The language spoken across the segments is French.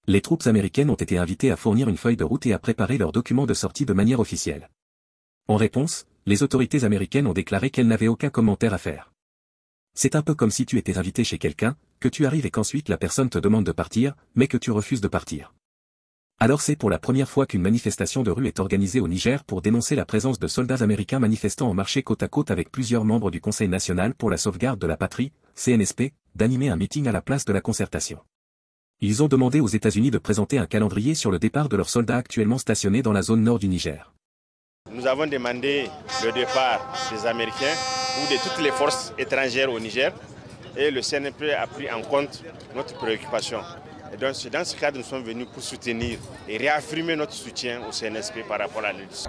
Les troupes américaines ont été invitées à fournir une feuille de route et à préparer leurs documents de sortie de manière officielle. En réponse, les autorités américaines ont déclaré qu'elles n'avaient aucun commentaire à faire. C'est un peu comme si tu étais invité chez quelqu'un, que tu arrives et qu'ensuite la personne te demande de partir, mais que tu refuses de partir. Alors c'est pour la première fois qu'une manifestation de rue est organisée au Niger pour dénoncer la présence de soldats américains manifestant en marché côte à côte avec plusieurs membres du Conseil national pour la sauvegarde de la patrie, CNSP, d'animer un meeting à la place de la concertation. Ils ont demandé aux États-Unis de présenter un calendrier sur le départ de leurs soldats actuellement stationnés dans la zone nord du Niger. Nous avons demandé le départ des Américains ou de toutes les forces étrangères au Niger et le CNSP a pris en compte notre préoccupation. Et donc c'est dans ce cadre que nous sommes venus pour soutenir et réaffirmer notre soutien au CNSP par rapport à l'UDIS.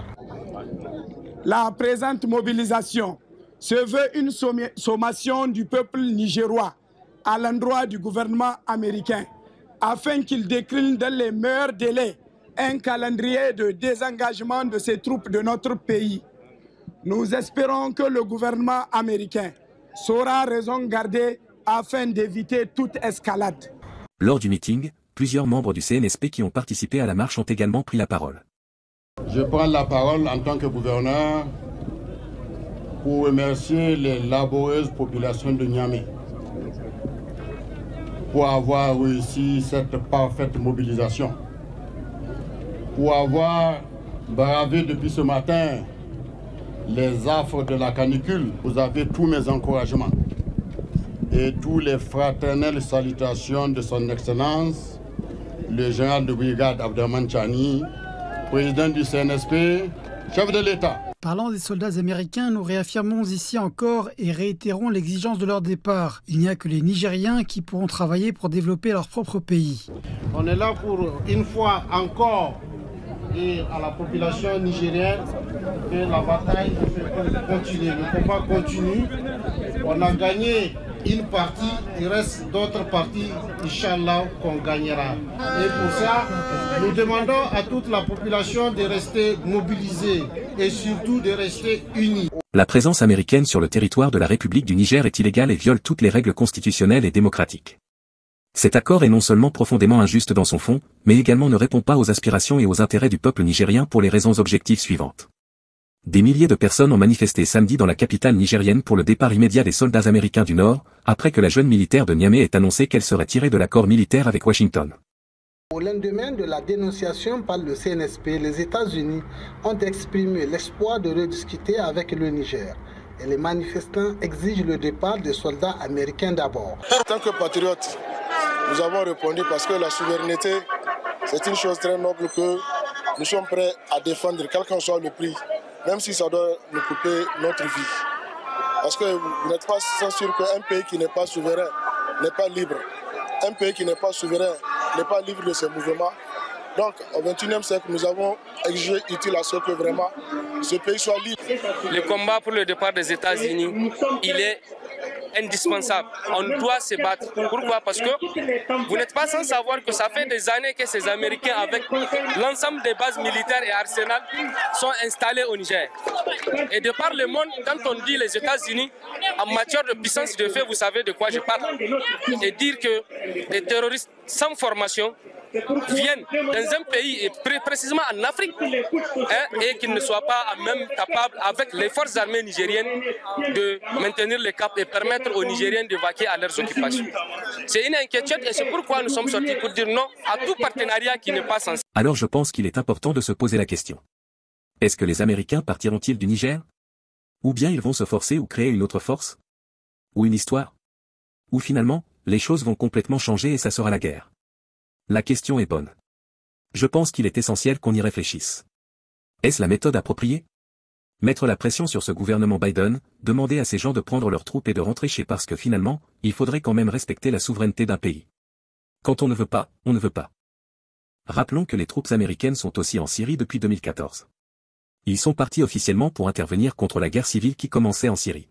La présente mobilisation se veut une sommation du peuple nigérois à l'endroit du gouvernement américain afin qu'il décline dans les meilleurs délais un calendrier de désengagement de ces troupes de notre pays. Nous espérons que le gouvernement américain saura raison garder afin d'éviter toute escalade. Lors du meeting, plusieurs membres du CNSP qui ont participé à la marche ont également pris la parole. Je prends la parole en tant que gouverneur pour remercier les laborieuses populations de Niamey pour avoir réussi cette parfaite mobilisation, pour avoir bravé depuis ce matin les affres de la canicule. Vous avez tous mes encouragements et tous les fraternelles salutations de son Excellence, le général de brigade Abderrahmane Tchani, président du CNSP, chef de l'État. Parlant des soldats américains, nous réaffirmons ici encore et réitérons l'exigence de leur départ. Il n'y a que les Nigériens qui pourront travailler pour développer leur propre pays. On est là pour, une fois encore, dire à la population nigérienne que la bataille continue, le combat continue. On a gagné une partie, il reste d'autres parties, Inch'Allah, qu'on gagnera. Et pour ça, nous demandons à toute la population de rester mobilisée et surtout de rester unie. La présence américaine sur le territoire de la République du Niger est illégale et viole toutes les règles constitutionnelles et démocratiques. Cet accord est non seulement profondément injuste dans son fond, mais également ne répond pas aux aspirations et aux intérêts du peuple nigérien pour les raisons objectives suivantes. Des milliers de personnes ont manifesté samedi dans la capitale nigérienne pour le départ immédiat des soldats américains du Nord, après que la jeune militaire de Niamey ait annoncé qu'elle serait tirée de l'accord militaire avec Washington. Au lendemain de la dénonciation par le CNSP, les États-Unis ont exprimé l'espoir de rediscuter avec le Niger. Et les manifestants exigent le départ des soldats américains d'abord. En tant que patriotes, nous avons répondu parce que la souveraineté, c'est une chose très noble que nous sommes prêts à défendre, quel qu'en soit le prix, même si ça doit nous couper notre vie. Parce que vous n'êtes pas sans sûr qu'un pays qui n'est pas souverain n'est pas libre. Un pays qui n'est pas souverain n'est pas libre de ses mouvements. Donc, au XXIe siècle, nous avons exigé utile à ce que vraiment ce pays soit libre. Le combat pour le départ des États-Unis, il est indispensable. On doit se battre. Pourquoi? Parce que vous n'êtes pas sans savoir que ça fait des années que ces Américains, avec l'ensemble des bases militaires et arsenals, sont installés au Niger. Et de par le monde, quand on dit les États-Unis, en matière de puissance de fait, vous savez de quoi je parle. Et dire que des terroristes sans formation viennent dans un pays, et précisément en Afrique, et qu'ils ne soient pas même capables, avec les forces armées nigériennes, de maintenir le cap et permettre aux Nigériens de vaquer à leurs occupations. C'est une inquiétude et c'est pourquoi nous sommes sortis pour dire non à tout partenariat qui n'est pas censé. Alors je pense qu'il est important de se poser la question. Est-ce que les Américains partiront-ils du Niger? Ou bien ils vont se forcer ou créer une autre force? Ou une histoire? Ou finalement, les choses vont complètement changer et ça sera la guerre? La question est bonne. Je pense qu'il est essentiel qu'on y réfléchisse. Est-ce la méthode appropriée? Mettre la pression sur ce gouvernement Biden, demander à ces gens de prendre leurs troupes et de rentrer chez parce que finalement, il faudrait quand même respecter la souveraineté d'un pays. Quand on ne veut pas, on ne veut pas. Rappelons que les troupes américaines sont aussi en Syrie depuis 2014. Ils sont partis officiellement pour intervenir contre la guerre civile qui commençait en Syrie.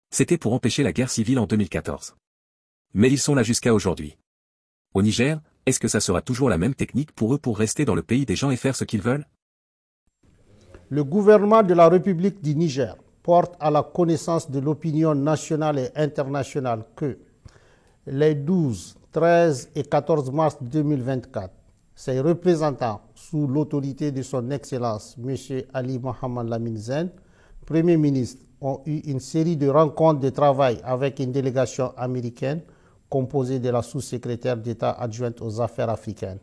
C'était pour empêcher la guerre civile en 2014. Mais ils sont là jusqu'à aujourd'hui. Au Niger, est-ce que ça sera toujours la même technique pour eux pour rester dans le pays des gens et faire ce qu'ils veulent? Le gouvernement de la République du Niger porte à la connaissance de l'opinion nationale et internationale que les 12, 13 et 14 mars 2024, ses représentants, sous l'autorité de son Excellence, M. Ali Mohamed Lamine Zen, Premier ministre, ont eu une série de rencontres de travail avec une délégation américaine composée de la sous-secrétaire d'État adjointe aux affaires africaines.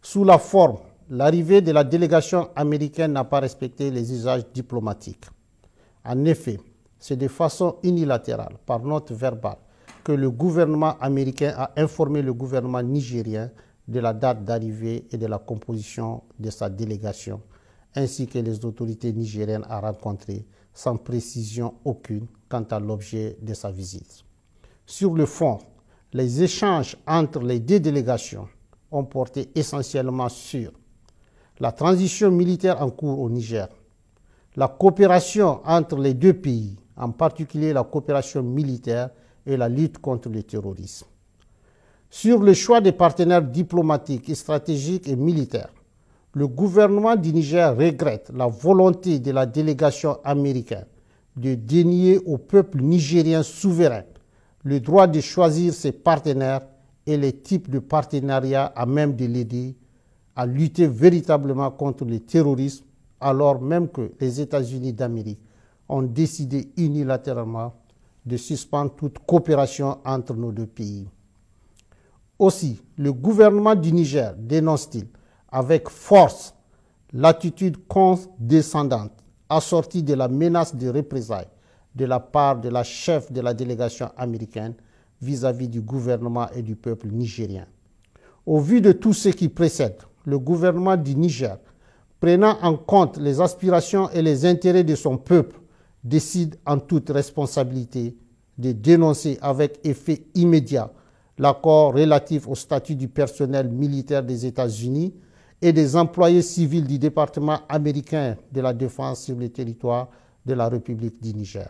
Sous la forme, l'arrivée de la délégation américaine n'a pas respecté les usages diplomatiques. En effet, c'est de façon unilatérale, par note verbale, que le gouvernement américain a informé le gouvernement nigérien de la date d'arrivée et de la composition de sa délégation, ainsi que les autorités nigériennes à rencontrer, sans précision aucune quant à l'objet de sa visite. Sur le fond, les échanges entre les deux délégations ont porté essentiellement sur la transition militaire en cours au Niger, la coopération entre les deux pays, en particulier la coopération militaire et la lutte contre le terrorisme. Sur le choix des partenaires diplomatiques, stratégiques et militaires, le gouvernement du Niger regrette la volonté de la délégation américaine de dénier au peuple nigérien souverain le droit de choisir ses partenaires et les types de partenariats à même de l'aider à lutter véritablement contre le terrorisme, alors même que les États-Unis d'Amérique ont décidé unilatéralement de suspendre toute coopération entre nos deux pays. Aussi, le gouvernement du Niger dénonce-t-il avec force l'attitude condescendante assortie de la menace de représailles de la part de la chef de la délégation américaine vis-à-vis du gouvernement et du peuple nigérien. Au vu de tout ce qui précède, le gouvernement du Niger, prenant en compte les aspirations et les intérêts de son peuple, décide en toute responsabilité de dénoncer avec effet immédiat l'accord relatif au statut du personnel militaire des États-Unis et des employés civils du département américain de la défense sur le territoire de la République du Niger.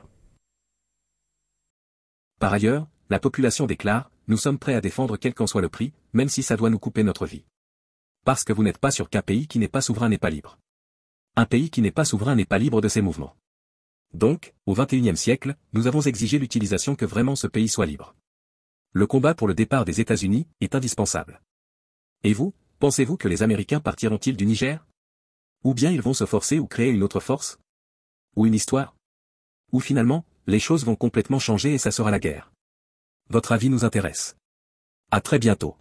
Par ailleurs, la population déclare « Nous sommes prêts à défendre quel qu'en soit le prix, même si ça doit nous couper notre vie. » Parce que vous n'êtes pas sûr qu'un pays qui n'est pas souverain n'est pas libre. Un pays qui n'est pas souverain n'est pas libre de ses mouvements. Donc, au XXIe siècle, nous avons exigé l'utilisation que vraiment ce pays soit libre. Le combat pour le départ des États-Unis est indispensable. Et vous, pensez-vous que les Américains partiront-ils du Niger? Ou bien ils vont se forcer ou créer une autre force? Ou une histoire? Ou finalement, les choses vont complètement changer et ça sera la guerre? Votre avis nous intéresse. À très bientôt.